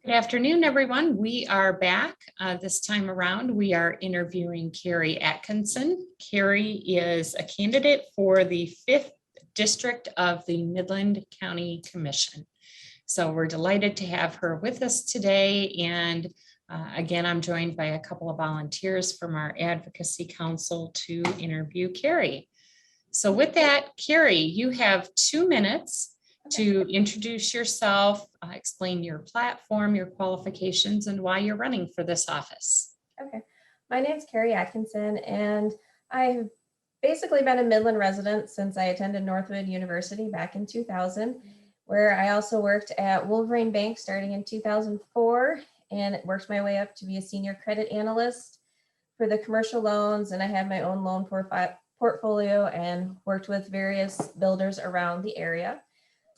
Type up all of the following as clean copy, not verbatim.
Good afternoon, everyone. We are back. This time around, we are interviewing Kari Atkinson. Kari is a candidate for the 5th District of the Midland County Commission. So we're delighted to have her with us today. And again, I'm joined by a couple of volunteers from our Advocacy Council to interview Kari. So with that, Kari, you have 2 minutes to introduce yourself, explain your platform, your qualifications, and why you're running for this office. Okay, my name is Kari Atkinson, and I've basically been a Midland resident since I attended Northwood University back in 2000, where I also worked at Wolverine Bank starting in 2004, and worked my way up to be a senior credit analyst for the commercial loans, and I had my own loan portfolio and worked with various builders around the area.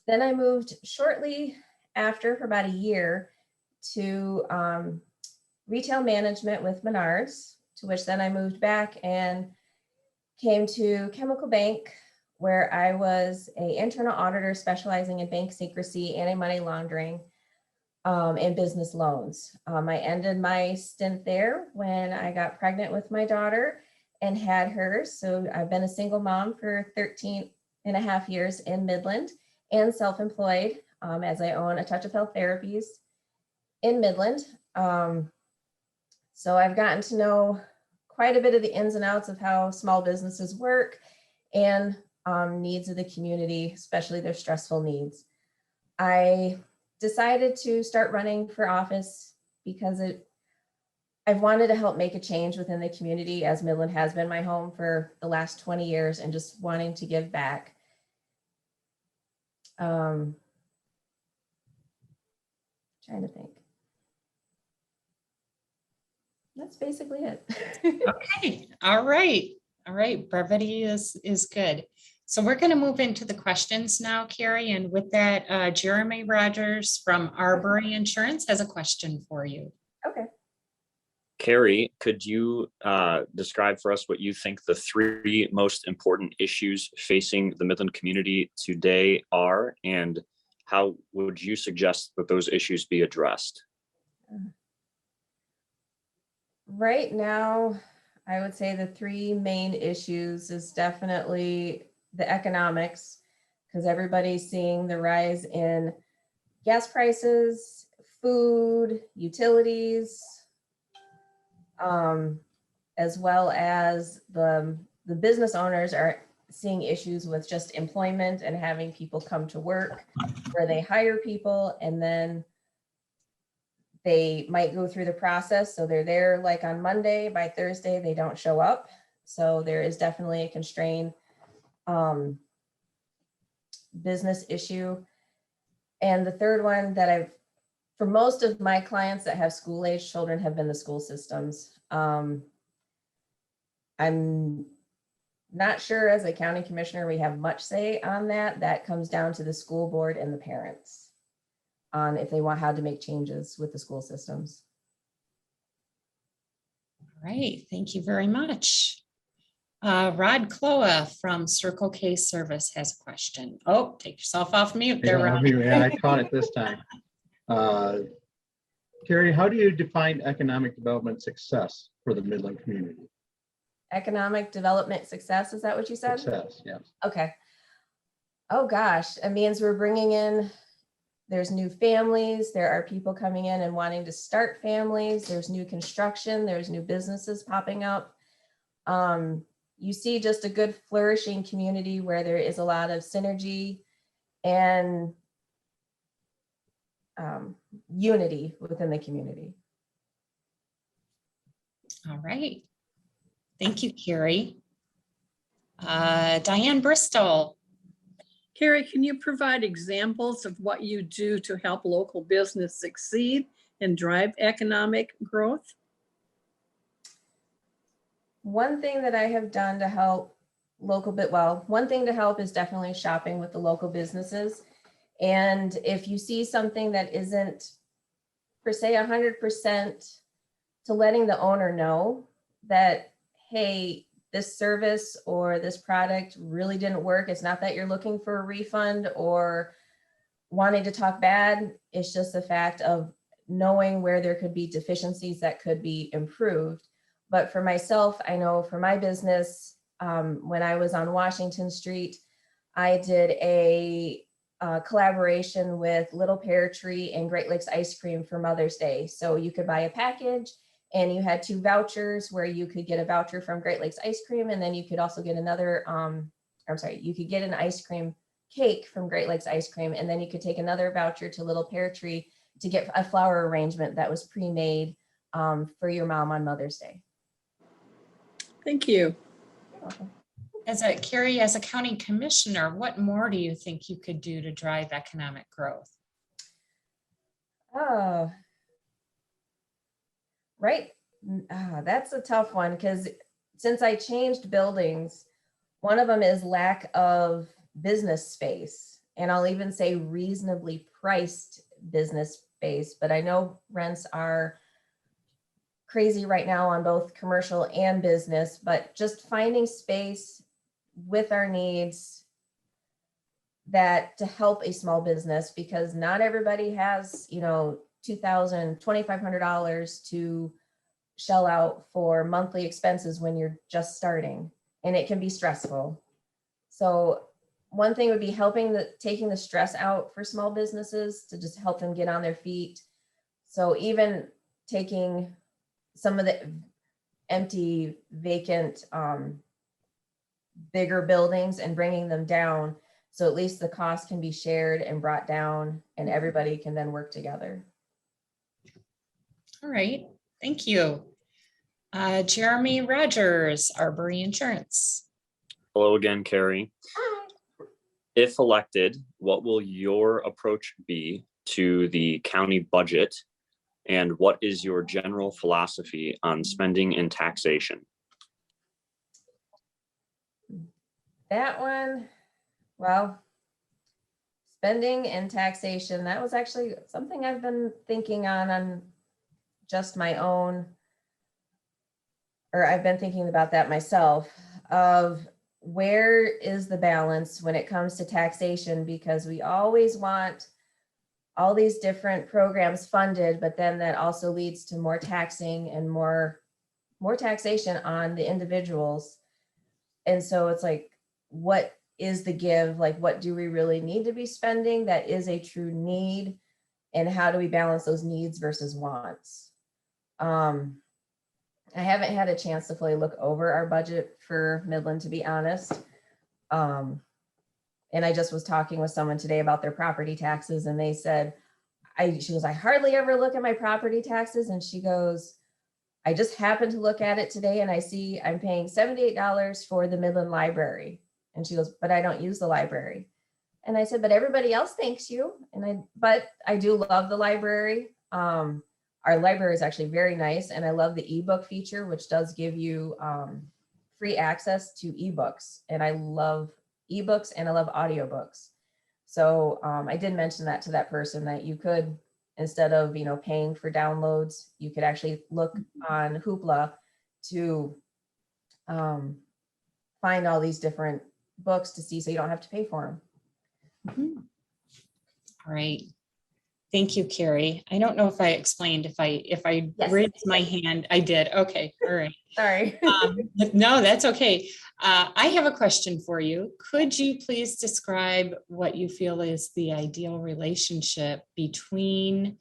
Then I moved shortly after, for about a year, to retail management with Menards, to which then I moved back and came to Chemical Bank, where I was an internal auditor specializing in bank secrecy, anti-money laundering, and business loans. I ended my stint there when I got pregnant with my daughter and had her. So I've been a single mom for 13 and a half years in Midland, and self-employed as I own A Touch of Health Therapies in Midland. So I've gotten to know quite a bit of the ins and outs of how small businesses work and needs of the community, especially their stressful needs. I decided to start running for office because I've wanted to help make a change within the community, as Midland has been my home for the last 20 years, and just wanting to give back. Trying to think. That's basically it. Okay. All right. All right. Brevity is good. So we're going to move into the questions now, Kari. And with that, Jeremy Rodgers from Arbury Insurance has a question for you. Okay. Kari, could you describe for us what you think the 3 most important issues facing the Midland community today are, and how would you suggest that those issues be addressed? Right now, I would say the 3 main issues is definitely the economics, because everybody's seeing the rise in gas prices, food, utilities, as well as the business owners are seeing issues with just employment and having people come to work, where they hire people and then they might go through the process. So they're there like on Monday, by Thursday, they don't show up. So there is definitely a constrained business issue. And the third one that for most of my clients that have school-age children, have been the school systems. I'm not sure as a county commissioner we have much say on that. That comes down to the school board and the parents on if they want how to make changes with the school systems. All right. Thank you very much. Rod Kloha from Circle K Service has a question. Oh, take yourself off mute there, Rod. Yeah, I caught it this time. Kari, how do you define economic development success for the Midland community? Economic development success, is that what you said? Success, yes. Okay. Oh gosh, it means we're bringing in, there's new families, there are people coming in and wanting to start families, there's new construction, there's new businesses popping up. You see just a good flourishing community where there is a lot of synergy and unity within the community. All right. Thank you, Kari. Diane Bristol. Kari, can you provide examples of what you do to help local business succeed and drive economic growth? One thing that I have done to help one thing to help is definitely shopping with the local businesses. And if you see something that isn't per se 100%, to letting the owner know that, hey, this service or this product really didn't work. It's not that you're looking for a refund or wanting to talk bad. It's just the fact of knowing where there could be deficiencies that could be improved. But for myself, I know for my business, when I was on Washington Street, I did a collaboration with Little Pear Tree and Great Lakes Ice Cream for Mother's Day. So you could buy a package and you had 2 vouchers where you could get a voucher from Great Lakes Ice Cream, and then you could also get another, you could get an ice cream cake from Great Lakes Ice Cream, and then you could take another voucher to Little Pear Tree to get a flower arrangement that was pre-made for your mom on Mother's Day. Thank you. You're welcome. Kari, as a county commissioner, what more do you think you could do to drive economic growth? Oh, right. That's a tough one, because since I changed buildings, one of them is lack of business space. And I'll even say reasonably priced business space, but I know rents are crazy right now on both commercial and business, but just finding space with our needs that to help a small business, because not everybody has, $2,000, $2,500 to shell out for monthly expenses when you're just starting, and it can be stressful. So one thing would be taking the stress out for small businesses to just help them get on their feet. So even taking some of the empty, vacant, bigger buildings and bringing them down, so at least the cost can be shared and brought down, and everybody can then work together. All right, thank you. Jeremy Rodgers, Arbury Insurance. Hello again, Kari. If elected, what will your approach be to the county budget, and what is your general philosophy on spending and taxation? That one, well, spending and taxation, that was actually something I've been thinking on just my own, or I've been thinking about that myself, of where is the balance when it comes to taxation, because we always want all these different programs funded, but then that also leads to more taxing and more taxation on the individuals. And so it's like, what is the give? Like, what do we really need to be spending that is a true need? And how do we balance those needs versus wants? I haven't had a chance to fully look over our budget for Midland, to be honest. And I just was talking with someone today about their property taxes, and they said, she goes, I hardly ever look at my property taxes. And she goes, I just happened to look at it today and I see I'm paying $78 for the Midland Library. And she goes, but I don't use the library. And I said, but everybody else thanks you. But I do love the library. Our library is actually very nice. And I love the ebook feature, which does give you free access to ebooks. And I love ebooks and I love audiobooks. So I did mention that to that person, that you could, instead of, paying for downloads, you could actually look on Hoopla to find all these different books to see, so you don't have to pay for them. All right. Thank you, Kari. I don't know if I explained, if I Yes. raised my hand, I did. Okay. All right. Sorry. No, that's okay. I have a question for you. Could you please describe what you feel is the ideal relationship between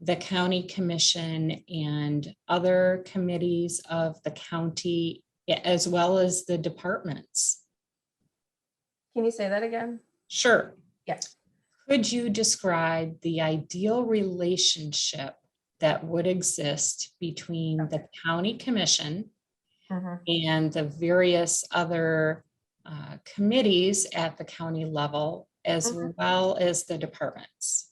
the county commission and other committees of the county, as well as the departments? Can you say that again? Sure. Yes. Could you describe the ideal relationship that would exist between the county commission and the various other committees at the county level, as well as the departments?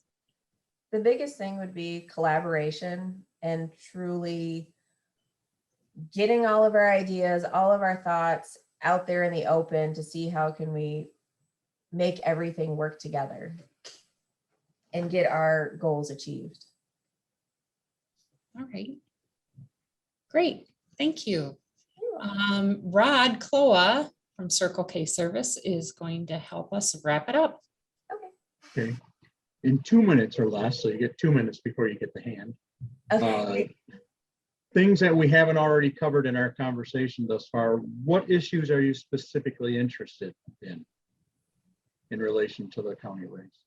The biggest thing would be collaboration and truly getting all of our ideas, all of our thoughts out there in the open to see how can we make everything work together and get our goals achieved. All right. Great. Thank you. Rod Kloha from Circle K Service is going to help us wrap it up. Okay. Okay. in 2 minutes or less, so you get 2 minutes before you get the hand. Okay. Things that we haven't already covered in our conversation thus far, what issues are you specifically interested in relation to the county rates?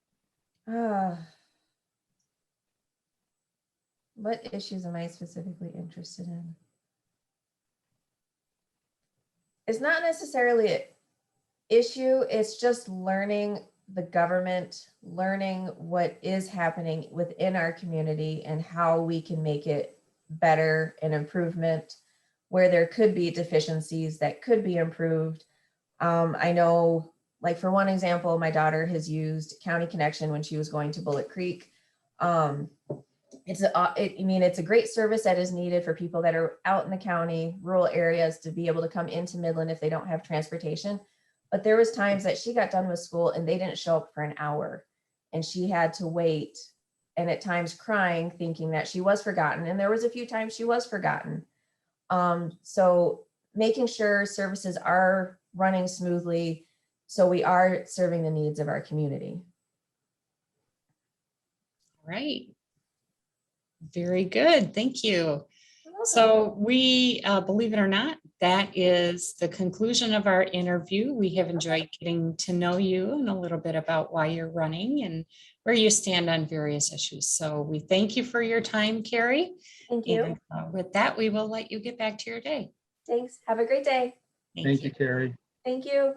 What issues am I specifically interested in? It's not necessarily an issue, it's just learning the government, learning what is happening within our community and how we can make it better and improvement where there could be deficiencies that could be improved. I know, like for one example, my daughter has used County Connection when she was going to Bullet Creek. It's a great service that is needed for people that are out in the county, rural areas, to be able to come into Midland if they don't have transportation. But there was times that she got done with school and they didn't show up for an hour, and she had to wait, and at times crying, thinking that she was forgotten. And there was a few times she was forgotten. So making sure services are running smoothly, so we are serving the needs of our community. Right. Very good. Thank you. So we, believe it or not, that is the conclusion of our interview. We have enjoyed getting to know you and a little bit about why you're running and where you stand on various issues. So we thank you for your time, Kari. Thank you. And with that, we will let you get back to your day. Thanks. Have a great day. Thank you, Kari. Thank you.